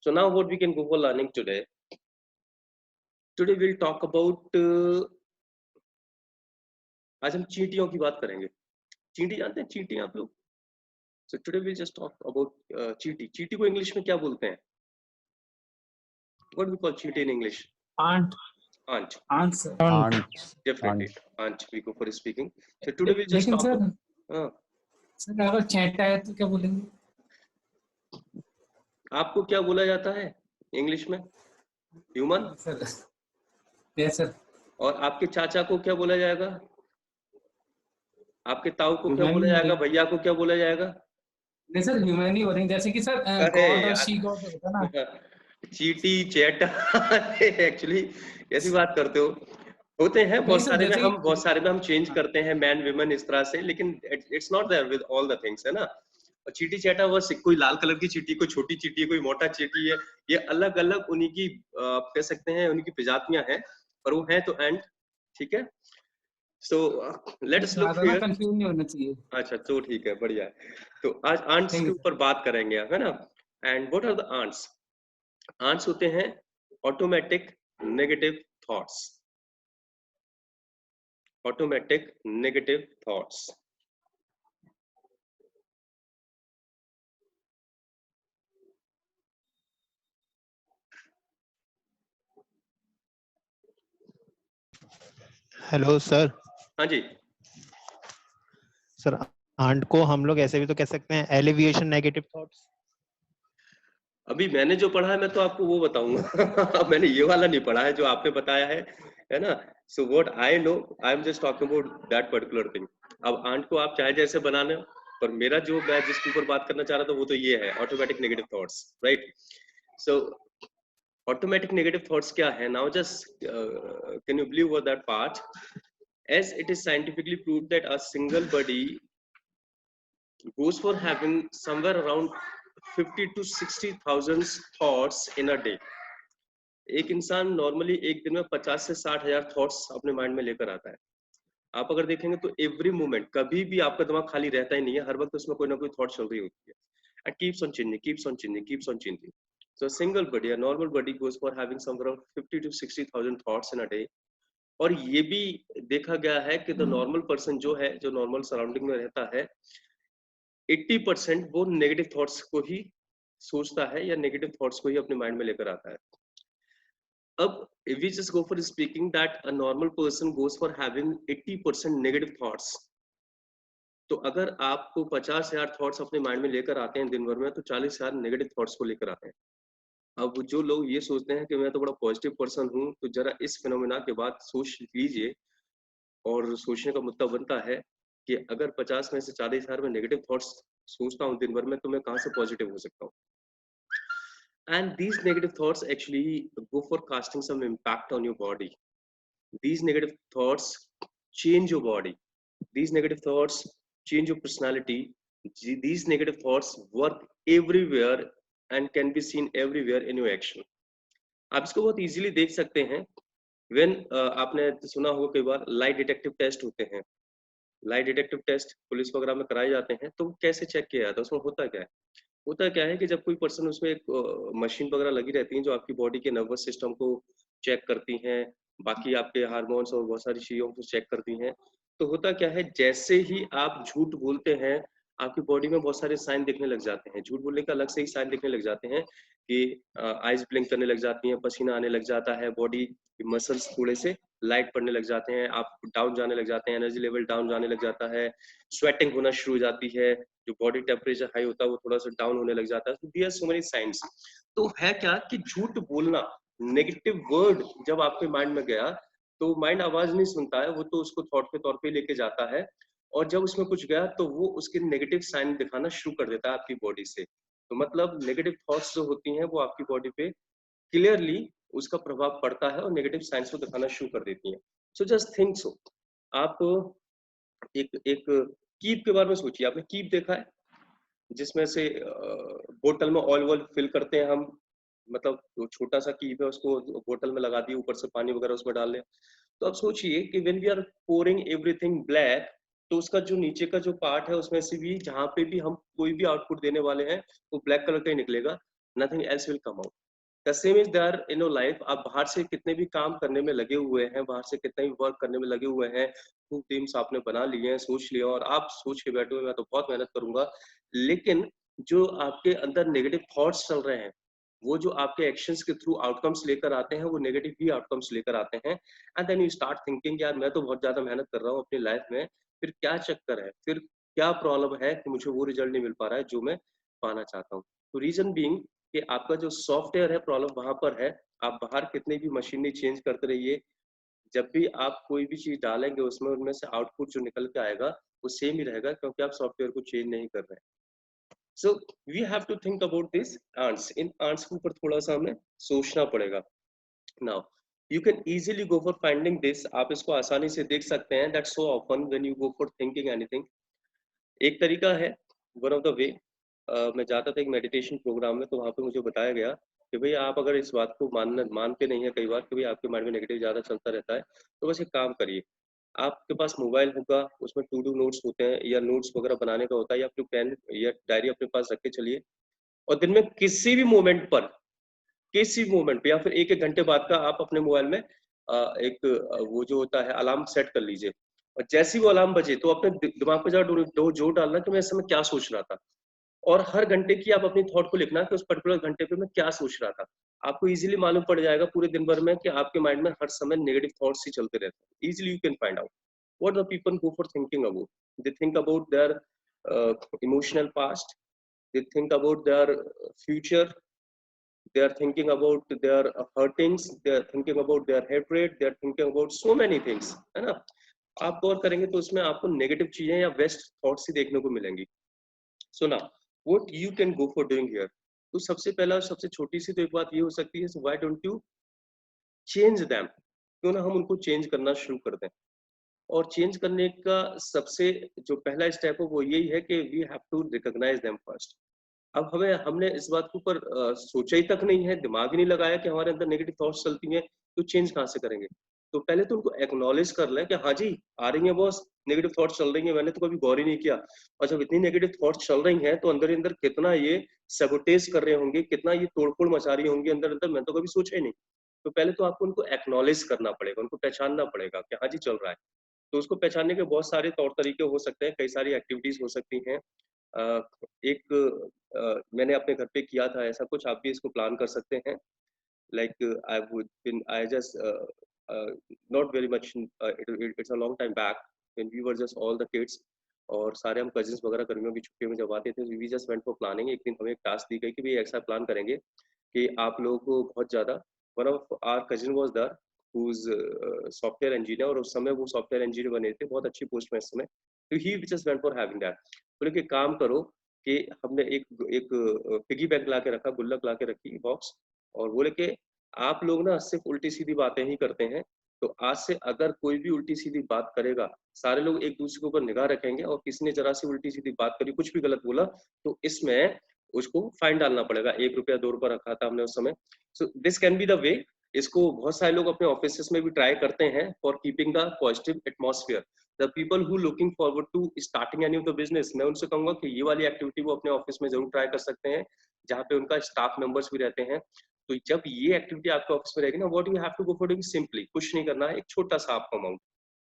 So now what we can go for learning today? Today we'll talk about आज हम चींटियों की बात करेंगे। चींटी जानते हैं चींटी आप लोग? So today we'll just talk about चींटी। चींटी को इंग्लिश में क्या बोलते हैं? What we call चींटी in English? Aunt. Aunt. Aunt, sir. Aunt. Definitely. Aunt. We go for speaking. So today we'll just लेकिन talk. सर सर अगर चैटा है तो क्या बोलेंगे? आपको क्या बोला जाता है इंग्लिश में? ह्यूमन? Sir yes sir. और आपके चाचा को क्या बोला जाएगा? आपके ताऊ को क्या Human बोला ही जाएगा? बोलेंगे। भैया को क्या बोला जाएगा? नहीं सर ह्यूमन ही बोलेंगे, जैसे कि सर अरे गॉड और यार। शी गॉड होता है ना। चीटी चैटा एक्चुअली ऐसी बात करते हो, होते हैं बहुत सर, सारे में, जैसे हम बहुत सारे में हम चेंज हाँ। करते हैं मैन विमेन इस तरह से, लेकिन it's not there with all the things, है ना। और चीटी चैटा बस कोई लाल कलर की चीटी, कोई छोटी चीटी है, कोई मोटा चीटी है, ये अलग अलग उन्हीं की आप कह सकते हैं उन्हीं की प्रजातियां हैं, पर वो हैं तो एंड, ठीक है। सो लेट्स लुक ज्यादा ना हियर। कंफ्यूज नहीं होना चाहिए। अच्छा तो ठीक है, बढ़िया है। तो आज आंट्स Thank के you, ऊपर बात करेंगे, है ना। And what are the ants? Ants होते हैं automatic negative thoughts. Automatic negative thoughts. Hello sir. हाँ जी सर आंट को हम लोग ऐसे भी तो कह सकते हैं एलिविएशन नेगेटिव थॉट्स। अभी मैंने जो पढ़ा है मैं तो आपको वो बताऊंगा मैंने ये वाला नहीं पढ़ा है जो आपने बताया है ना। So what I know, I am just talking about that particular thing. अब आंट को आप चाहे जैसे बनाने, पर मेरा जो मैं जिसके ऊपर बात करना चाह रहा था वो तो ये है ऑटोमेटिक नेगेटिव थॉट्स, राइट। सो automatic negative thoughts क्या है? Now just can you believe what that part? As it is scientifically proved that a single body goes for having somewhere around 50 to 60,000 thoughts in a day. एक इंसान normally एक दिन में 50 से 60,000 thoughts अपने mind में लेकर आता है। आप अगर देखेंगे तो एवरी मोमेंट, कभी भी आपका दिमाग खाली रहता ही नहीं है, हर वक्त उसमें कोई ना कोई थॉट चल रही होती है। And keeps on changing, keeps on changing, keeps on changing. So a single body, a normal body goes for having somewhere around 50 to 60,000 thoughts in a day. और ये भी देखा गया है कि द नॉर्मल पर्सन जो है, जो नॉर्मल सराउंडिंग में रहता है, 80% वो नेगेटिव थॉट्स को ही सोचता है या नेगेटिव थॉट्स को ही अपने माइंड में लेकर आता है। अब if we just go for speaking that a normal person goes for having 80% negative thoughts, तो अगर आपको 50,000 थॉट्स अपने माइंड में लेकर आते हैं दिन भर में, तो 40,000 नेगेटिव थॉट्स को लेकर आते हैं। अब जो लोग ये सोचते हैं कि मैं तो बड़ा पॉजिटिव पर्सन हूँ, तो जरा इस फिनोमेना के बाद सोच लीजिए, और सोचने का मुद्दा बनता है कि अगर 50 में से 40,000 में नेगेटिव थॉट्स सोचता हूँ दिन भर में, तो मैं कहाँ से पॉजिटिव हो सकता हूँ। And these negative thoughts actually go for casting some impact on your body. These negative thoughts change your body. These negative thoughts change your personality. These negative thoughts work everywhere and can be seen everywhere in your action. आप इसको बहुत easily देख सकते हैं। When आपने सुना होगा कई बार लाई डिटेक्टिव टेस्ट होते हैं। लाई डिटेक्टिव टेस्ट पुलिस वगैरह में कराए जाते हैं, तो कैसे चेक किया जाता है? उसमें होता क्या है? होता क्या है कि जब कोई पर्सन, उसमें एक मशीन वगैरह लगी रहती है जो आपकी बॉडी के नर्वस सिस्टम को चेक करती हैं, बाकी आपके हार्मोन्स और बहुत सारी चीजों को चेक करती हैं। तो होता क्या है, जैसे ही आप झूठ बोलते हैं, आपकी बॉडी में बहुत सारे साइन दिखने लग जाते हैं। झूठ बोलने का अलग से ही साइन दिखने लग जाते हैं कि आईज ब्लिंक करने लग जाती हैं, पसीना आने लग जाता है, बॉडी मसल्स थोड़े से लाइट पड़ने लग जाते हैं, आप डाउन जाने लग जाते हैं, एनर्जी लेवल डाउन जाने लग जाता है, स्वेटिंग होना शुरू हो जाती है, जो बॉडी टेम्परेचर हाई होता है वो थोड़ा सा डाउन होने लग जाता है। तो देयर सो मेनी साइंस। तो है क्या कि झूठ बोलना, नेगेटिव वर्ड जब आपके माइंड में गया, तो माइंड आवाज नहीं सुनता है, वो तो उसको थॉट के तौर पे लेके जाता है, और जब उसमें कुछ गया तो वो उसके नेगेटिव साइन दिखाना शुरू कर देता है आपकी बॉडी से। तो मतलब नेगेटिव थॉट्स जो होती हैं वो आपकी बॉडी पे क्लियरली उसका प्रभाव पड़ता है और नेगेटिव साइंस को दिखाना शुरू कर देती हैं। So just think so. आप एक कीप के बारे में सोचिए। आपने कीप देखा है जिसमें से बोतल में ऑयल वॉल फिल करते हैं हम, मतलब वो छोटा सा कीप है, उसको बोतल में लगा दिए, ऊपर से पानी वगैरह उसमें डाल लिया। तो अब सोचिए कि when we are pouring everything black, तो उसका जो नीचे का जो पार्ट है उसमें से भी, जहाँ पे भी हम कोई भी आउटपुट देने वाले हैं, वो ब्लैक कलर का ही निकलेगा। nothing else will come out. The same is there in your life. आप बाहर से कितने भी काम करने में लगे हुए हैं, बाहर से कितने भी वर्क करने में लगे हुए हैं, खूब टीम्स आपने बना लिए हैं, सोच लिया और आप सोच के बैठे हुए मैं तो बहुत मेहनत करूंगा, लेकिन जो आपके अंदर नेगेटिव थॉट्स चल रहे हैं, वो जो आपके एक्शंस के थ्रू आउटकम्स लेकर आते हैं, वो नेगेटिव ही आउटकम्स लेकर आते हैं। And then you start thinking यार मैं तो बहुत ज्यादा मेहनत कर रहा हूँ अपनी लाइफ में, फिर क्या चक्कर है, फिर क्या प्रॉब्लम है कि मुझे वो रिजल्ट नहीं मिल पा रहा है जो मैं पाना चाहता हूँ। तो रीजन बीइंग कि आपका जो सॉफ्टवेयर है प्रॉब्लम वहां पर है। आप बाहर कितने भी मशीनरी चेंज करते रहिए, जब भी आप कोई भी चीज डालेंगे उसमें उनमें से आउटपुट जो निकल के आएगा वो सेम ही रहेगा, क्योंकि आप सॉफ्टवेयर को चेंज नहीं कर रहे हैं। So we have to think about this ants. इन आंट्स के ऊपर थोड़ा सा हमें सोचना पड़ेगा। Now you can easily go for finding this. आप इसको आसानी से देख सकते हैं that so often when you go for thinking anything. एक तरीका है, वन ऑफ द वे, मैं जाता था एक मेडिटेशन प्रोग्राम में, तो वहाँ पे मुझे बताया गया कि भाई आप अगर इस बात को मानते नहीं है कई बार कि भाई आपके माइंड में नेगेटिव ज़्यादा चलता रहता है, तो बस एक काम करिए, आपके पास मोबाइल होगा, उसमें टू डू नोट्स होते हैं या नोट्स वगैरह बनाने का होता है, या अपनी पेन या डायरी अपने पास रख के चलिए, और दिन में किसी भी मोमेंट पे या फिर एक एक घंटे बाद का आप अपने मोबाइल में एक वो जो होता है अलार्म सेट कर लीजिए, और जैसे ही वो अलार्म बजे तो अपने दिमाग पे जाओ दो जोर डालना कि मैं इस समय क्या सोच रहा था, और हर घंटे की आप अपनी थॉट को लिखना कि उस पर्टिकुलर घंटे पे मैं क्या सोच रहा था। आपको इजीली मालूम पड़ जाएगा पूरे दिन भर में कि आपके माइंड में हर समय नेगेटिव थॉट्स ही चलते रहते हैं। Easily you can find out what the people go for thinking about. They think about their emotional past, they think about their future, they are thinking about their hurtings, they are thinking about their hatred, they are thinking about so many things, है ना। आप गौर करेंगे तो उसमें आपको negative चीजें या waste thoughts ही देखने को मिलेंगी। सो ना what you can go for doing here, तो सबसे पहला और सबसे छोटी सी तो एक बात ये हो सकती है, so why don't you change them, क्यों ना हम उनको चेंज करना शुरू कर दें। और चेंज करने का सबसे जो पहला स्टेप है वो यही है कि we have to recognise them first. अब हमने इस बात के ऊपर सोचा ही तक नहीं है, दिमाग ही नहीं लगाया कि हमारे अंदर नेगेटिव थॉट्स चलती हैं, तो चेंज कहाँ से करेंगे। तो पहले तो उनको एक्नॉलेज कर लें कि हाँ जी आ रही है बॉस, नेगेटिव थॉट्स चल रही हैं, मैंने तो कभी गौर ही नहीं किया। और जब इतनी नेगेटिव थॉट्स चल रही हैं तो अंदर ही अंदर कितना ये सबोटेज कर रहे होंगे, कितना ये तोड़फोड़ मचा रही होंगी अंदर अंदर, मैं तो कभी सोचा ही नहीं। तो पहले तो आपको उनको एक्नॉलेज करना पड़ेगा, उनको पहचानना पड़ेगा कि हाँ जी चल रहा है। तो उसको पहचानने के बहुत सारे तौर तरीके हो सकते हैं, कई सारी एक्टिविटीज हो सकती हैं। एक मैंने अपने घर पे किया था ऐसा कुछ, आप भी इसको प्लान कर सकते हैं। Like I just not very much, it's a long time back when we were just all the kids, और सारे हम कजिन्स वगैरह गर्मियों की छुट्टियों में जब आते थे, we just went for planning. एक दिन हमें एक टास्क दी गई कि भाई ऐसा प्लान करेंगे कि आप लोगों को बहुत ज्यादा, one of our cousin was there who is software engineer, और उस समय वो सॉफ्टवेयर इंजीनियर बने थे, बहुत अच्छी पोस्ट में इस समय। तो he just went for having that. बोले कि काम करो कि हमने एक एक पिगी बैंक ला के रखा, गुल्लक ला के रखी बॉक्स, और बोले कि आप लोग ना सिर्फ उल्टी सीधी बातें ही करते हैं, तो आज से अगर कोई भी उल्टी सीधी बात करेगा, सारे लोग एक दूसरे के ऊपर निगाह रखेंगे, और किसी ने जरा सी उल्टी सीधी बात करी, कुछ भी गलत बोला, तो इसमें उसको फाइन डालना पड़ेगा। 1 रुपया 2 रुपया रखा था हमने उस समय। So this can be the way. इसको बहुत सारे लोग अपने ऑफिसेस में भी ट्राई करते हैं for keeping the positive atmosphere. The people who looking forward to starting any of the business, मैं उनसे कहूंगा कि ये वाली एक्टिविटी वो अपने ऑफिस में जरूर ट्राई कर सकते हैं, जहाँ पे उनका स्टाफ मेंबर्स भी रहते हैं। तो जब ये एक्टिविटी आपके ऑफिस में रहेगी ना, what you have to go for doing, simply कुछ नहीं करना है, एक छोटा सा आपका अमाउंट,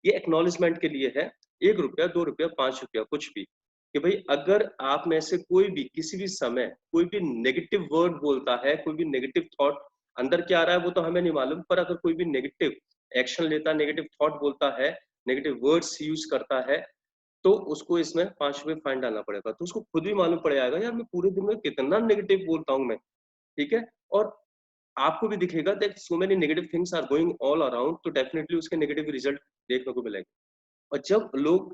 ये एक्नॉलेजमेंट के लिए है। 1 रुपया 2 रुपया 5 रुपया कुछ भी, कि भाई अगर आप में से कोई भी किसी भी समय कोई भी नेगेटिव वर्ड बोलता है, कोई भी नेगेटिव थॉट अंदर क्या आ रहा है वो तो हमें नहीं मालूम, पर अगर कोई भी नेगेटिव एक्शन लेता है, नेगेटिव थॉट बोलता है, नेगेटिव वर्ड्स यूज करता है, तो उसको इसमें 5 रुपए फाइन डालना पड़ेगा। तो उसको खुद भी मालूम पड़ जाएगा यार मैं पूरे दिन में कितना नेगेटिव बोलता हूँ मैं, ठीक है। और आपको भी दिखेगा that so many negative things are going all around, तो डेफिनेटली उसके नेगेटिव रिजल्ट देखने को मिलेंगे। और जब लोग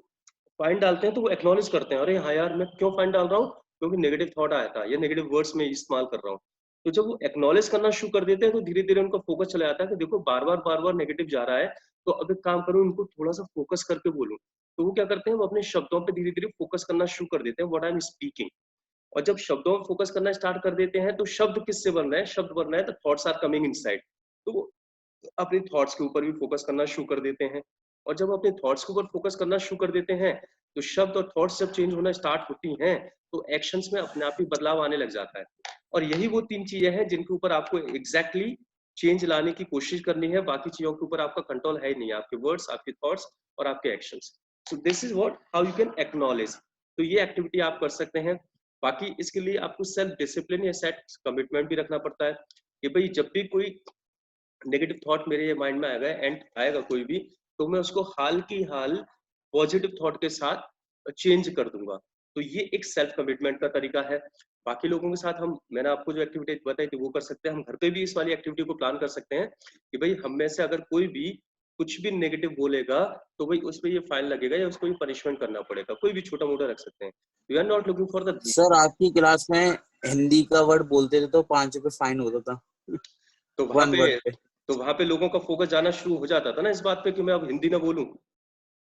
फाइन डालते हैं तो वो एक्नॉलेज करते हैं, अरे हाँ यार मैं क्यों फाइन डाल रहा हूँ, क्योंकि नेगेटिव थॉट आया था, या नेगेटिव वर्ड्स में इस्तेमाल कर रहा हूँ। तो जब वो एक्नॉलेज करना शुरू कर देते हैं तो धीरे धीरे उनका फोकस चला जाता है कि देखो बार बार नेगेटिव जा रहा है, तो अब एक काम करूँ, इनको थोड़ा सा फोकस करके बोलूं। तो वो क्या करते हैं, वो अपने शब्दों पे धीरे धीरे फोकस करना शुरू कर देते हैं, व्हाट आई एम स्पीकिंग। और जब शब्दों में फोकस करना स्टार्ट कर देते हैं तो शब्द किससे बन रहे हैं, शब्द बन रहे हैं, तो थॉट्स आर कमिंग इनसाइड। तो वो अपने थॉट्स के ऊपर भी फोकस करना शुरू कर देते हैं। और जब अपने थॉट्स के ऊपर फोकस करना शुरू कर देते हैं तो शब्द और थॉट्स जब चेंज होना स्टार्ट होती हैं तो एक्शंस में अपने आप ही बदलाव आने लग जाता है। और यही वो 3 चीजें हैं जिनके ऊपर आपको एग्जैक्टली चेंज लाने की कोशिश करनी है। बाकी चीजों के ऊपर आपका कंट्रोल है ही नहीं, आपके वर्ड्स, आपके थॉट्स और आपके actions. So this is what how you can acknowledge. तो ये एक्टिविटी आप कर सकते हैं। बाकी इसके लिए आपको सेल्फ डिसिप्लिन या सेट कमिटमेंट भी रखना पड़ता है कि भाई जब भी कोई नेगेटिव थॉट मेरे माइंड में आएगा एंड आएगा कोई भी, तो मैं उसको हाल की हाल पॉजिटिव थॉट के साथ चेंज कर दूंगा। तो ये एक सेल्फ कमिटमेंट का तरीका है। बाकी लोगों के साथ हम, मैंने आपको जो एक्टिविटी बताई थी वो कर सकते हैं। हम घर पे भी इस वाली एक्टिविटी को प्लान कर सकते हैं कि भाई हम में से अगर कोई भी कुछ भी नेगेटिव बोलेगा तो भाई उस पर ये फाइन लगेगा या उसको भी पनिशमेंट करना पड़ेगा। कोई भी छोटा मोटा रख सकते हैं। We are not looking for the sir आपकी क्लास में हिंदी का वर्ड बोलते थे तो 5 रुपए फाइन होता था तो वहां वन पे वर्ड पे। तो वहां पे लोगों का फोकस जाना शुरू हो जाता था ना इस बात पे कि मैं अब हिंदी ना बोलूं।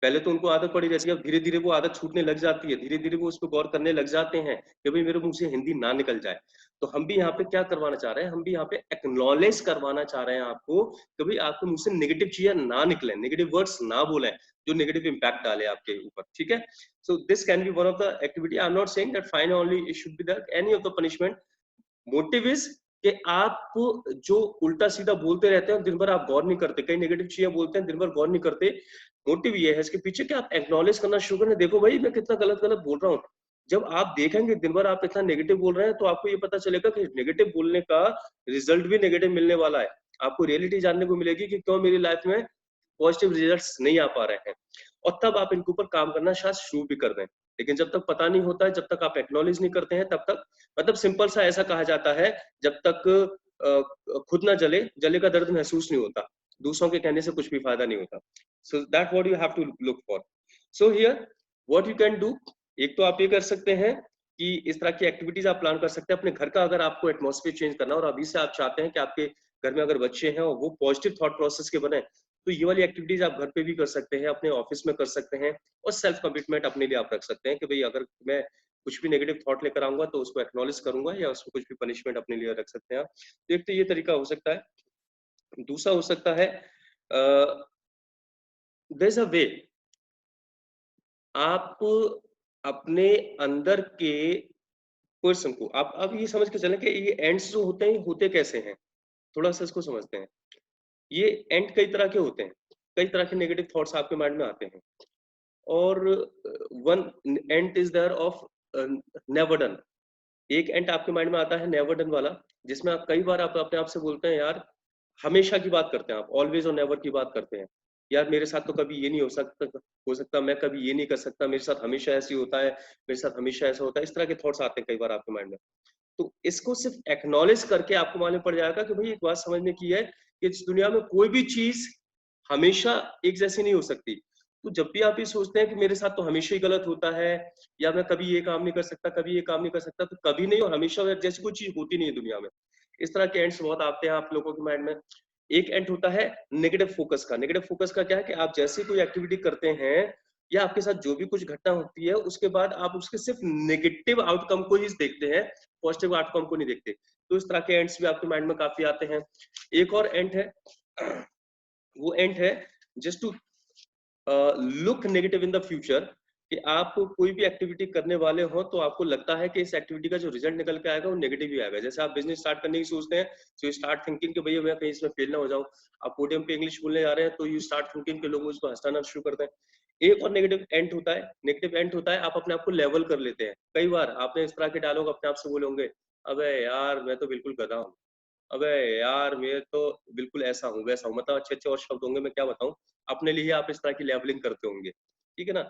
पहले तो उनको आदत पड़ी रहती है, अब धीरे धीरे वो आदत छूटने लग जाती है, धीरे धीरे वो उस पर गौर करने लग जाते हैं कि भाई मेरे मुंह से हिंदी ना निकल जाए। तो हम भी यहाँ पे क्या करवाना चाह रहे हैं, हम भी यहाँ पे एक्नॉलेज करवाना चाह रहे हैं आपको कि भाई आपके मुंह से नेगेटिव चीजें ना निकले, नेगेटिव वर्ड्स ना बोलें जो नेगेटिव इंपैक्ट डाले आपके ऊपर। ठीक है, so this can be one of the activity. I am not saying that fine only, it should be that any of the punishment. Motive is कि आप जो उल्टा सीधा बोलते रहते हैं दिन भर, आप गौर नहीं करते, कई नेगेटिव चीजें बोलते हैं दिन भर गौर नहीं करते। मोटिव ये है इसके पीछे कि आप एक्नॉलेज करना शुरू करें, देखो भाई मैं कितना गलत गलत बोल रहा हूँ। जब आप देखेंगे दिन भर आप इतना नेगेटिव बोल रहे हैं तो आपको ये पता चलेगा कि नेगेटिव बोलने का रिजल्ट भी नेगेटिव मिलने वाला है। आपको रियलिटी जानने को मिलेगी कि क्यों मेरी लाइफ में पॉजिटिव रिजल्ट्स नहीं आ पा रहे हैं, और तब आप इनके ऊपर काम करना शायद शुरू भी कर दें। लेकिन जब तक पता नहीं होता है, जब तक आप एक्नॉलेज नहीं करते हैं, तब तक, मतलब सिंपल सा ऐसा कहा जाता है, जब तक खुद ना जले, जले का दर्द महसूस नहीं होता, दूसरों के कहने से कुछ भी फायदा नहीं होता। So that what you have to look for. So here what you can do, एक तो आप ये कर सकते हैं कि इस तरह की एक्टिविटीज आप प्लान कर सकते हैं अपने घर का। अगर आपको एटमॉस्फेयर चेंज करना और अभी से आप चाहते हैं कि आपके घर में अगर बच्चे हैं और वो पॉजिटिव थॉट प्रोसेस के बने, तो ये वाली एक्टिविटीज आप घर पे भी कर सकते हैं, अपने ऑफिस में कर सकते हैं। और सेल्फ कमिटमेंट अपने लिए आप रख सकते हैं कि भाई अगर मैं कुछ भी नेगेटिव थॉट लेकर आऊंगा तो उसको एक्नॉलेज करूंगा, या उसको कुछ भी पनिशमेंट अपने लिए रख सकते हैं आप। तो एक तो ये तरीका हो सकता है। दूसरा हो सकता है देयर इज अ वे, आप अपने अंदर के पर्सन को, आप अब ये समझ के चलें कि ये एंड्स जो होते हैं होते कैसे हैं, थोड़ा सा इसको समझते हैं। ये एंड कई तरह के होते हैं, कई तरह के नेगेटिव थॉट्स आपके माइंड में आते हैं, और one end is there of never done. एक एंड आपके माइंड में आता है नेवर डन वाला, जिसमें आप कई बार आप अपने आप से बोलते हैं यार, हमेशा की बात करते हैं आप, ऑलवेज और नेवर की बात करते हैं, यार मेरे साथ तो कभी ये नहीं हो सकता, मैं कभी ये नहीं कर सकता, मेरे साथ हमेशा ऐसे ही होता है, मेरे साथ हमेशा ऐसा होता है। इस तरह के थॉट्स आते हैं कई बार आपके माइंड में। तो इसको सिर्फ एक्नॉलेज करके आपको मालूम पड़ जाएगा कि भाई एक बात समझने की है कि इस दुनिया में कोई भी चीज हमेशा एक जैसी नहीं हो सकती। तो जब भी आप ये सोचते हैं कि मेरे साथ तो हमेशा ही गलत होता है, या मैं कभी ये काम नहीं कर सकता, कभी ये काम नहीं कर सकता, तो कभी नहीं और हमेशा जैसी कोई चीज होती नहीं है दुनिया में। इस तरह के एंड्स बहुत आते हैं आप लोगों के माइंड में। एक एंड होता है नेगेटिव फोकस का। नेगेटिव फोकस का क्या है कि आप जैसी कोई एक्टिविटी करते हैं या आपके साथ जो भी कुछ घटना होती है, उसके बाद आप उसके सिर्फ नेगेटिव आउटकम को ही देखते हैं, पॉजिटिव आउटकम को नहीं देखते। तो इस तरह के एंड्स भी आपके माइंड में काफी आते हैं। एक और एंड है, वो एंड है just to look negative in the future, कि आप कोई भी एक्टिविटी करने वाले हो तो आपको लगता है कि इस एक्टिविटी का जो रिजल्ट निकल के आएगा वो नेगेटिव ही आएगा। जैसे आप बिजनेस स्टार्ट करने की सोचते हैं, सो यू स्टार्ट थिंकिंग कि भैया मैं कहीं इसमें फेल ना हो जाऊं। आप पोडियम पे इंग्लिश बोलने जा रहे हैं तो यू स्टार्ट थिंकिंग के लोग मुझको हंसाना शुरू करते हैं। एक और नेगेटिव एंड होता है, नेगेटिव एंड होता है आप अपने आप को लेवल कर लेते हैं। कई बार आपने इस तरह के डायलॉग अपने आप से बोले होंगे, अबे यार मैं तो बिल्कुल गधा हूँ, अबे यार मैं तो बिल्कुल ऐसा हूँ वैसा हूँ, मतलब अच्छे अच्छे और शब्द होंगे, मैं क्या बताऊं। अपने लिए आप इस तरह की लेवलिंग करते होंगे, ठीक है ना।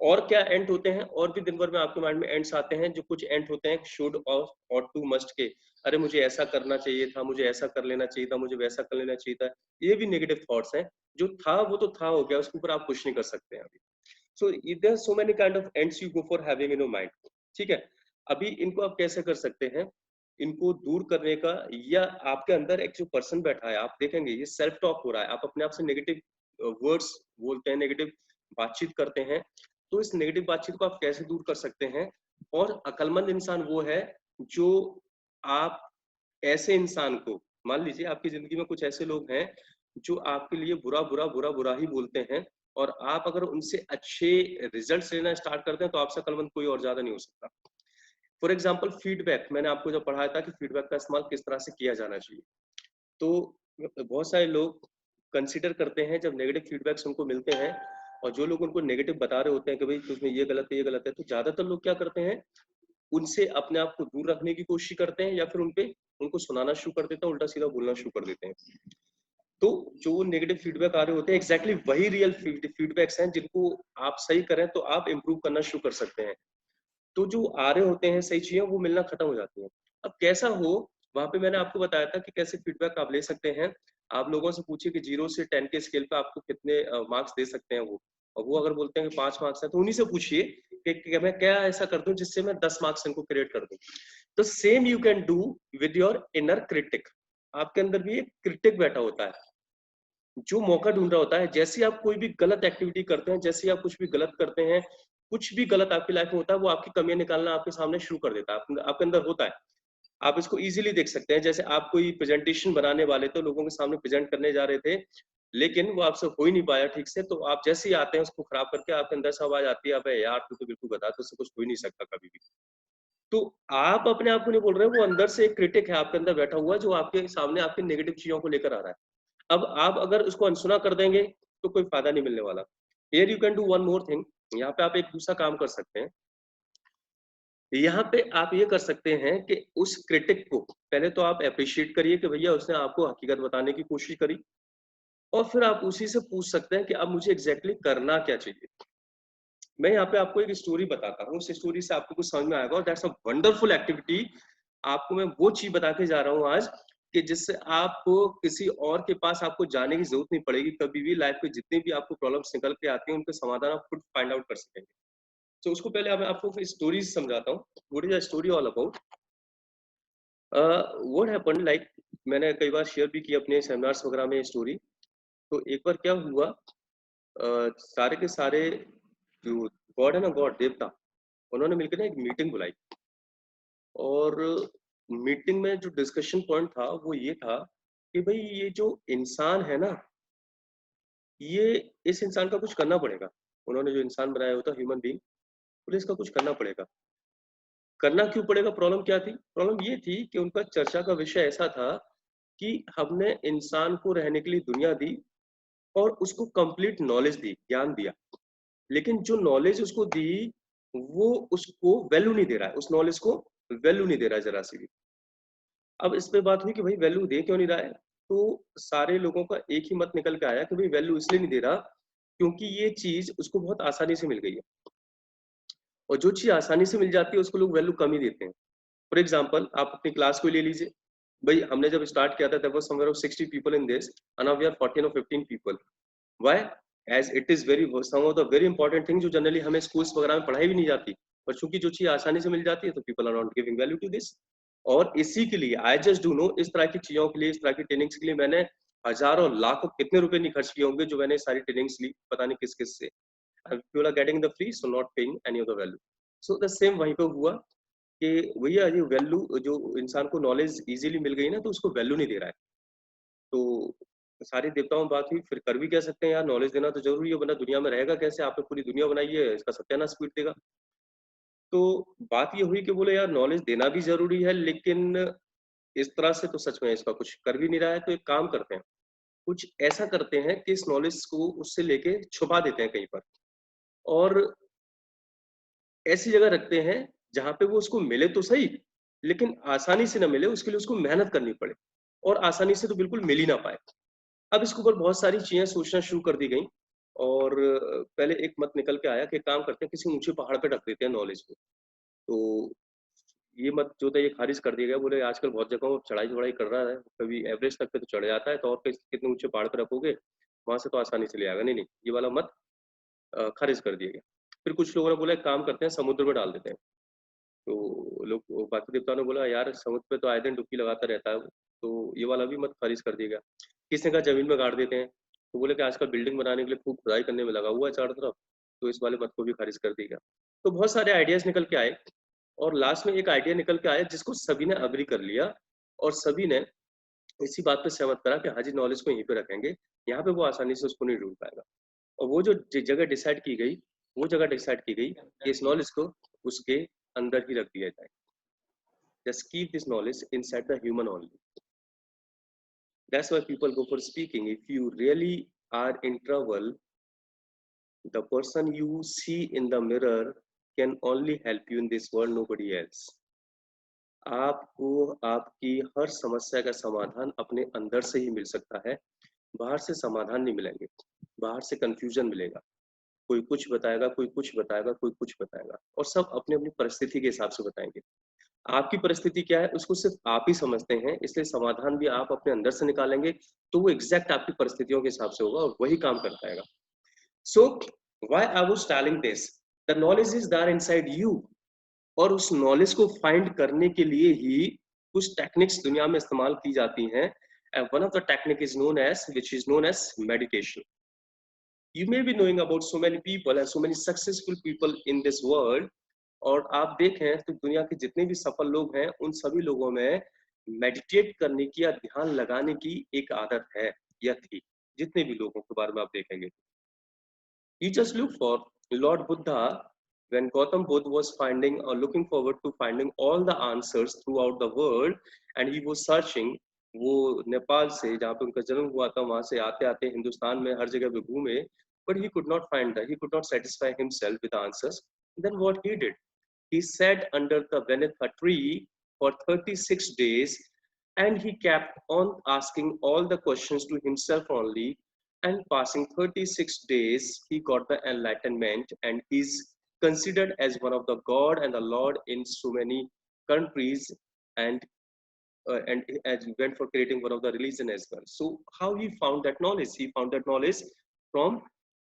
और क्या एंड होते हैं, और भी दिन भर में आपके माइंड में एंड्स आते हैं। जो कुछ एंड होते हैं शुड और टू मस्ट के, अरे मुझे ऐसा करना चाहिए था, मुझे ऐसा कर लेना चाहिए था, मुझे वैसा कर लेना चाहिए था। ये भी नेगेटिव थॉट्स हैं। जो था वो तो था, हो गया, उसके ऊपर आप कुछ नहीं कर सकते हैं अभी। So there are so many kind of ends you go for having in your mind, ठीक है। अभी इनको आप कैसे कर सकते हैं, इनको दूर करने का, या आपके अंदर एक जो पर्सन बैठा है, आप देखेंगे ये सेल्फ टॉक हो रहा है, आप अपने आप से नेगेटिव वर्ड्स बोलते हैं, नेगेटिव बातचीत करते हैं। तो इस नेगेटिव बातचीत को आप कैसे दूर कर सकते हैं। और अक्लमंद इंसान वो है जो, आप ऐसे इंसान को, मान लीजिए आपकी जिंदगी में कुछ ऐसे लोग हैं जो आपके लिए बुरा बुरा बुरा बुरा ही बोलते हैं, और आप अगर उनसे अच्छे रिजल्ट्स लेना स्टार्ट करते हैं तो आपसे अक्लमंद कोई और ज्यादा नहीं हो सकता। फॉर एग्जाम्पल फीडबैक, मैंने आपको जब पढ़ाया था कि फीडबैक का इस्तेमाल किस तरह से किया जाना चाहिए, तो बहुत सारे लोग कंसिडर करते हैं जब नेगेटिव फीडबैक्स उनको मिलते हैं और जो लोग उनको नेगेटिव बता रहे होते हैं कि भाई तुझमें ये गलत है, ये गलत है, तो ज्यादातर लोग क्या करते हैं, उनसे अपने आप को दूर रखने की कोशिश करते हैं या फिर उनको सुनाना शुरू कर देते हैं, उल्टा सीधा बोलना शुरू कर देते हैं। तो जो नेगेटिव फीडबैक आ रहे होते हैं एग्जैक्टली वही रियल फीडबैक्स हैं जिनको आप सही करें तो आप इम्प्रूव करना शुरू कर सकते हैं। तो जो आ रहे होते हैं सही चीजें वो मिलना खत्म हो जाती है। अब कैसा हो, वहां पे मैंने आपको बताया था कि कैसे फीडबैक आप ले सकते हैं। आप लोगों से पूछिए कि 0 से 10 के स्केल पे आपको कितने मार्क्स दे सकते हैं वो, और वो अगर बोलते हैं कि 5 मार्क्स है तो उन्हीं से पूछिए कि मैं क्या ऐसा कर दूं जिससे मैं 10 मार्क्स इनको क्रिएट कर दूं। तो same you can do with your inner critic. आपके अंदर भी एक क्रिटिक बैठा होता है जो मौका ढूंढ रहा होता है। जैसे आप कोई भी गलत एक्टिविटी करते हैं, जैसे आप कुछ भी गलत करते हैं, कुछ भी गलत आपकी लाइफ में होता है, वो आपकी कमियां निकालना आपके सामने शुरू कर देता है, आपके अंदर होता है। आप इसको इजीली देख सकते हैं। जैसे आप कोई प्रेजेंटेशन बनाने वाले थे, लोगों के सामने प्रेजेंट करने जा रहे थे, लेकिन वो आपसे हो ही नहीं पाया ठीक से, तो आप जैसे ही आते हैं उसको खराब करके आपके अंदर से आवाज आती है, अबे यार तू तो बिल्कुल बता, तुझसे कुछ हो ही नहीं सकता कभी भी। तो आप अपने आप को नहीं बोल रहे, वो अंदर से एक क्रिटिक है आपके अंदर बैठा हुआ जो आपके सामने आपके नेगेटिव चीजों को लेकर आ रहा है। अब आप अगर उसको अनसुना कर देंगे तो कोई फायदा नहीं मिलने वाला। Here you can do one more thing. यहाँ पे आप एक दूसरा काम कर सकते हैं। यहाँ पे आप ये कर सकते हैं कि उस क्रिटिक को पहले तो आप अप्रिशिएट करिए कि भैया उसने आपको हकीकत बताने की कोशिश करी, और फिर आप उसी से पूछ सकते हैं कि अब मुझे एग्जैक्टली करना क्या चाहिए। मैं यहाँ पे आपको एक स्टोरी बताता हूँ, उस स्टोरी से आपको कुछ समझ में आएगा, और दैट्स अ वंडरफुल एक्टिविटी। आपको मैं वो चीज बता के जा रहा हूँ आज कि जिससे आपको किसी और के पास आपको जाने की जरूरत नहीं पड़ेगी। कभी भी लाइफ में जितनी भी आपको प्रॉब्लम्स निकल के आती हैं उनके समाधान आप खुद फाइंड आउट कर सकेंगे। तो उसको पहले मैं आपको स्टोरी समझाता हूँ। What is a story all about? What happened, like मैंने कई बार शेयर भी किया अपने सेमिनार्स वगैरह में स्टोरी। तो एक बार क्या हुआ, सारे के सारे जो गॉड है ना, गॉड देवता, उन्होंने मिलकर ना एक मीटिंग बुलाई। और मीटिंग में जो डिस्कशन पॉइंट था वो ये था कि भाई ये जो इंसान है ना, ये इस इंसान का कुछ करना पड़ेगा। उन्होंने जो इंसान बनाया होता ह्यूमन बीइंग, बोले इसका कुछ करना पड़ेगा। करना क्यों पड़ेगा? प्रॉब्लम क्या थी? प्रॉब्लम ये थी कि उनका चर्चा का विषय ऐसा था कि हमने इंसान को रहने के लिए दुनिया दी और उसको कंप्लीट नॉलेज दी, ज्ञान दिया, लेकिन जो नॉलेज उसको दी वो उसको वैल्यू नहीं दे रहा है, उस नॉलेज को वैल्यू नहीं दे रहा है जरा सी भी। अब इस पे बात हुई कि भाई वैल्यू दे क्यों नहीं रहा है? तो सारे लोगों का एक ही मत निकल के आया कि भाई वैल्यू इसलिए नहीं दे रहा क्योंकि ये चीज उसको बहुत आसानी से मिल गई है, और जो चीज आसानी से मिल जाती है उसको लोग वैल्यू कम ही देते हैं। फॉर एग्जाम्पल आप अपनी क्लास को ले लीजिए। भाई हमने जब स्टार्ट किया था there was somewhere of 60 people in this, and now we are 14 or 15 people. Why? As it is very some of the very important things जो जनरली हमें स्कूल्स वगैरह में पढ़ाई भी नहीं जाती, पर चूंकि जो चीज आसानी से मिल जाती है तो people are not giving value to this. और इसी के लिए आई जस्ट डू नो, इस तरह की चीजों के लिए, इस तरह की ट्रेनिंग्स के लिए मैंने हजारों लाखों कितने रुपए नहीं खर्च किए होंगे जो मैंने सारी ट्रेनिंग्स ली पता नहीं किस किस से। People are getting the free so not paying any of the value. So the same वहीं पे हुआ कि भैया ये वैल्यू जो इंसान को नॉलेज इजीली मिल गई ना तो उसको वैल्यू नहीं दे रहा है। तो सारी देवताओं में बात हुई, फिर कर भी क्या सकते हैं यार, नॉलेज देना तो जरूरी है, वरना दुनिया में रहेगा कैसे? आपने पूरी दुनिया बनाई है, इसका सत्यानाश पीट देगा। तो बात ये हुई कि बोले यार नॉलेज देना भी जरूरी है, लेकिन इस तरह से तो सच में इसका कुछ कर भी नहीं रहा है। तो एक काम करते हैं, कुछ ऐसा करते हैं कि इस नॉलेज को उससे लेके छुपा देते हैं कहीं पर, और ऐसी जगह रखते हैं जहां पे वो उसको मिले तो सही, लेकिन आसानी से ना मिले, उसके लिए उसको मेहनत करनी पड़े, और आसानी से तो बिल्कुल मिल ही ना पाए। अब इसके ऊपर बहुत सारी चीजें सोचना शुरू कर दी गई, और पहले एक मत निकल के आया कि काम करते हैं किसी ऊंचे पहाड़ पे रख देते हैं नॉलेज को। तो ये मत जो था ये खारिज कर दिया गया। बोले आजकल बहुत जगहों चढ़ाई चढ़ाई कर रहा है, कभी एवरेस्ट तक पे तो चढ़ जाता है, तो और कितने ऊंचे पहाड़ पे रखोगे, वहां से तो आसानी से ले आएगा। नहीं नहीं, ये वाला मत खारिज कर दिया गया। फिर कुछ लोगों ने बोला एक काम करते हैं, समुद्र में डाल देते हैं। तो लोग, बाकी देवताओं ने बोला यार समुद्र पे तो आए दिन डुबकी लगाता रहता है वो, तो ये वाला भी मत खारिज कर दिया गया। किसने कहा जमीन में गाड़ देते हैं, तो बोले कि आजकल बिल्डिंग बनाने के लिए खूब खुदाई करने में लगा हुआ है चारों तरफ, तो इस वाले मत को भी खारिज कर दिया गया। तो बहुत सारे आइडियाज निकल के आए, और लास्ट में एक आइडिया निकल के आया जिसको सभी ने अग्री कर लिया, और सभी ने इसी बात पे सहमत करा कि हाजी नॉलेज को यहीं पे रखेंगे, यहाँ पे वो आसानी से उसको नहीं ढूंढ पाएगा। और वो जो जगह डिसाइड की गई, वो जगह डिसाइड की गई कि इस नॉलेज को उसके अंदर ही रख दिया जाए। Just keep this knowledge inside the human only. That's why people go for speaking. If you really are in trouble, the person you see in the mirror can only help you in this world, nobody else. आपको आपकी हर समस्या का समाधान अपने अंदर से ही मिल सकता है, बाहर से समाधान नहीं मिलेंगे, बाहर से कंफ्यूजन मिलेगा। कोई कुछ बताएगा, कोई कुछ बताएगा, कोई कुछ बताएगा, और सब अपनी अपनी परिस्थिति के हिसाब से बताएंगे। आपकी परिस्थिति क्या है उसको सिर्फ आप ही समझते हैं, इसलिए समाधान भी आप अपने अंदर से निकालेंगे तो वो एग्जैक्ट आपकी परिस्थितियों के हिसाब से होगा और वही काम कर पाएगा। So why I was telling this, the knowledge is there inside you, और उस नॉलेज को फाइंड करने के लिए ही कुछ टेक्निक्स दुनिया में इस्तेमाल की जाती हैं, and one of the technique is known as meditation. You may be knowing about so many people and so many successful people in this world, और आप देखें तो दुनिया के जितने भी सफल लोग हैं उन सभी लोगों में मेडिटेट करने की या ध्यान लगाने की एक आदत है या थी। जितने भी लोगों के बारे में आप देखेंगे, you just look for Lord Buddha. When Gautam Buddha was finding or looking forward to finding all the answers throughout the world, and he was searching, वो नेपाल से जहाँ पे उनका जन्म हुआ था वहां से आते आते हिंदुस्तान में हर जगह पे घूमे, but he could not find that, he could not satisfy himself with the answers. Then what he did, he sat under the beneath a tree for 36 days, and he kept on asking all the questions to himself only, and passing 36 days he got the enlightenment, and is considered as one of the god and the lord in so many countries, and as he went for creating one of the religion as well. So how he found that knowledge? He found that knowledge from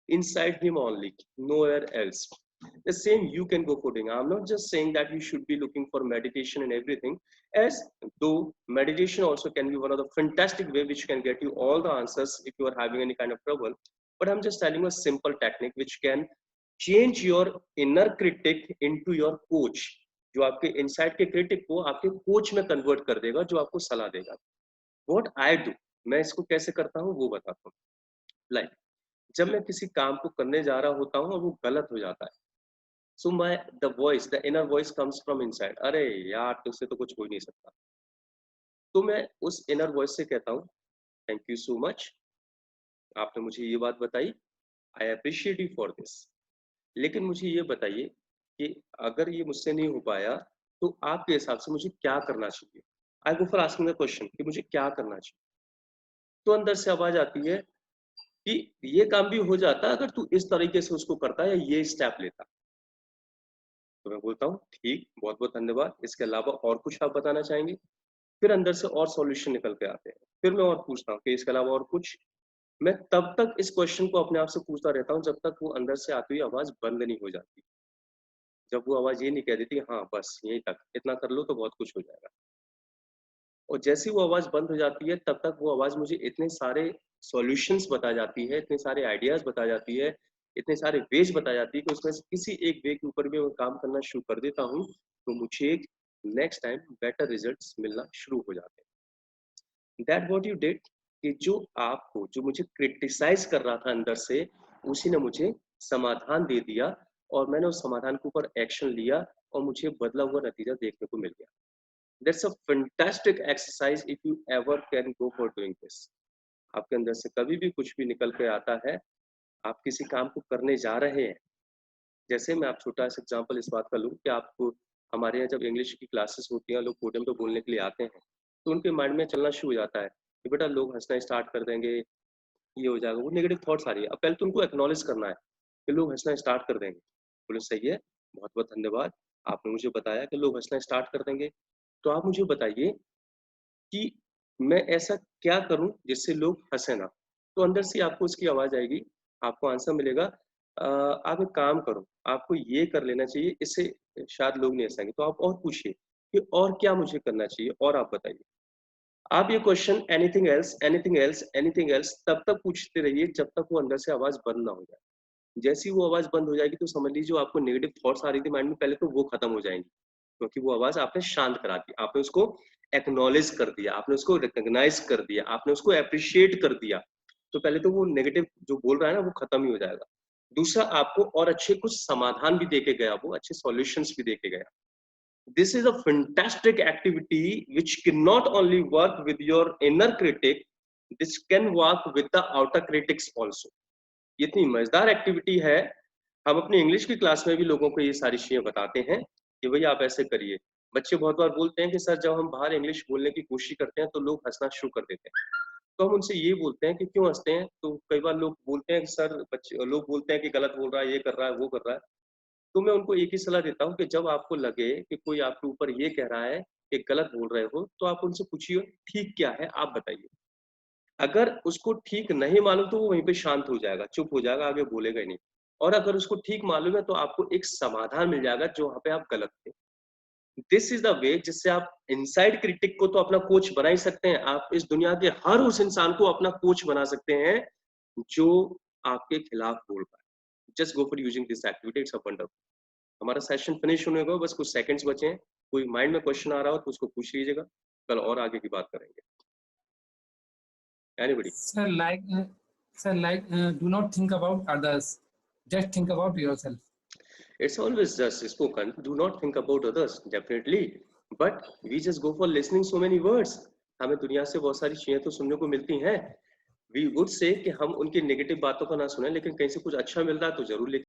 inside him only, nowhere else. The same you can go for doing. I'm not just saying that you should be looking for meditation and everything, as though meditation also can be one of the fantastic way which can get you all the answers if you are having any kind of trouble. But I'm just telling you a simple technique which can change your inner critic into your coach, जो आपके inside के critic को आपके coach में convert कर देगा, जो आपको सलाह देगा। What I do, मैं इसको कैसे करता हूँ वो बताता हूँ। लाइक जब मैं किसी काम को करने जा रहा होता हूँ और वो गलत हो जाता है, so the inner voice comes from inside, अरे यार तुझसे तो कुछ हो ही नहीं सकता। तो मैं उस इनर वॉइस से कहता हूँ, थैंक यू सो मच, आपने मुझे ये बात बताई, I appreciate you for this, लेकिन मुझे ये बताइए कि अगर ये मुझसे नहीं हो पाया तो आपके हिसाब से मुझे क्या करना चाहिए। I go for asking the question कि मुझे क्या करना चाहिए। तो अंदर से आवाज आती है कि ये काम भी हो जाता अगर तू इस तरीके से उसको करता या ये स्टेप लेता। तो मैं बोलता हूँ ठीक, बहुत बहुत धन्यवाद, इसके अलावा और कुछ आप बताना चाहेंगे? फिर अंदर से और सॉल्यूशन निकल के आते हैं। फिर मैं और पूछता हूँ कि इसके अलावा और कुछ। मैं तब तक इस क्वेश्चन को अपने आप से पूछता रहता हूँ जब तक वो अंदर से आती हुई आवाज बंद नहीं हो जाती। जब वो आवाज ये नहीं कह देती हाँ बस यहीं तक, इतना कर लो तो बहुत कुछ हो जाएगा। और जैसे ही वो आवाज बंद हो जाती है तब तक वो आवाज मुझे इतने सारे सॉल्यूशंस बता जाती है, इतने सारे आइडियाज बता जाती है, इतने सारे वेज बता जाती है कि उसमें से किसी एक वे के ऊपर भी मैं काम करना शुरू कर देता हूँ तो मुझे नेक्स्ट टाइम बेटर रिजल्ट्स मिलना शुरू हो जाते हैं। दैट व्हाट यू डिड, कि जो मुझे क्रिटिसाइज कर रहा था अंदर से, उसी ने मुझे समाधान दे दिया और मैंने उस समाधान के ऊपर एक्शन लिया और मुझे बदला हुआ नतीजा देखने को मिल गया। That's a fantastic exercise if you ever can go for doing this. आपके अंदर से कभी भी कुछ भी निकल के आता है, आप किसी काम को करने जा रहे हैं, जैसे मैं आप छोटा सा एग्जांपल इस बात का लूँ कि आपको हमारे यहाँ जब इंग्लिश की क्लासेस होती हैं, लोग पोडियम पे बोलने के लिए आते हैं, तो उनके माइंड में चलना शुरू हो जाता है कि बेटा लोग हंसना स्टार्ट कर देंगे, ये हो जाएगा, वो नेगेटिव थॉट्स आ रही है। अब पहले तो उनको एक्नॉलेज करना है कि लोग हंसना स्टार्ट कर देंगे। बोले सही है, बहुत बहुत धन्यवाद, आपने मुझे बताया कि लोग हंसना स्टार्ट कर देंगे। तो आप मुझे बताइए कि मैं ऐसा क्या करूं जिससे लोग हंसे ना। तो अंदर से आपको उसकी आवाज आएगी, आपको आंसर मिलेगा, आप एक काम करो, आपको ये कर लेना चाहिए, इससे शायद लोग नहीं हंसेंगे। तो आप और पूछिए कि और क्या मुझे करना चाहिए, और आप बताइए। आप ये question anything else anything else anything else तब तक पूछते रहिए जब तक वो अंदर से आवाज बंद ना हो जाए। जैसी वो आवाज बंद हो जाएगी तो समझ लीजिए जो आपको नेगेटिव थॉट्स आ रही थी माइंड में पहले, तो वो खत्म हो जाएंगी, क्योंकि वो आवाज आपने शांत करा दी, आपने उसको एक्नॉलेज कर दिया, आपने उसको रिकॉग्नाइज कर दिया, आपने उसको अप्रिशिएट कर दिया। तो पहले तो वो नेगेटिव जो बोल रहा है ना वो खत्म ही हो जाएगा। दूसरा, आपको और अच्छे कुछ समाधान भी देके गया, वो अच्छे सॉल्यूशंस भी देके गया। This is a fantastic activity which can not only work with your inner critic, this can work with the outer critics also. ये इतनी मजेदार एक्टिविटी है, हम अपनी इंग्लिश की क्लास में भी लोगों को ये सारी चीजें बताते हैं कि भैया आप ऐसे करिए। बच्चे बहुत बार बोलते हैं कि सर जब हम बाहर इंग्लिश बोलने की कोशिश करते हैं तो लोग हंसना शुरू कर देते हैं। तो हम उनसे ये बोलते हैं कि क्यों हंसते हैं? तो कई बार लोग बोलते हैं कि सर बच्चे लोग बोलते हैं कि गलत बोल रहा है, ये कर रहा है, वो कर रहा है। तो मैं उनको एक ही सलाह देता हूँ कि जब आपको लगे कि कोई आपके ऊपर ये कह रहा है कि गलत बोल रहे हो, तो आप उनसे पूछिए ठीक क्या है, आप बताइए। अगर उसको ठीक नहीं मालूम तो वो वहीं पे शांत हो जाएगा, चुप हो जाएगा, आगे बोलेगा ही नहीं। और अगर उसको ठीक मालूम है तो आपको एक समाधान मिल जाएगा जो वहाँ पे आप गलत थे। दिस इज द वे जिससे आप इनसाइड क्रिटिक को तो अपना कोच बना ही सकते हैं, आप इस दुनिया के हर उस इंसान को अपना कोच बना सकते हैं जो आपके खिलाफ बोल रहा है। Just go for using this activity, it's a wonderful. हमारा सेशन फिनिश होने को बस कुछ सेकंड्स बचे हैं। कोई माइंड में क्वेश्चन आ रहा हो तो उसको पूछ लीजिएगा, कल और आगे की बात करेंगे। Anybody? Sir, do not think about others. Just think about yourself. It's always just spoken. Do not think about others, definitely. But we just go for listening so many words. हमें दुनिया से बहुत सारी चीजें तो सुनने को मिलती हैं। We would say कि हम उनकी नेगेटिव बातों को ना सुने, लेकिन कहीं से कुछ अच्छा मिल रहा है तो जरूर लेके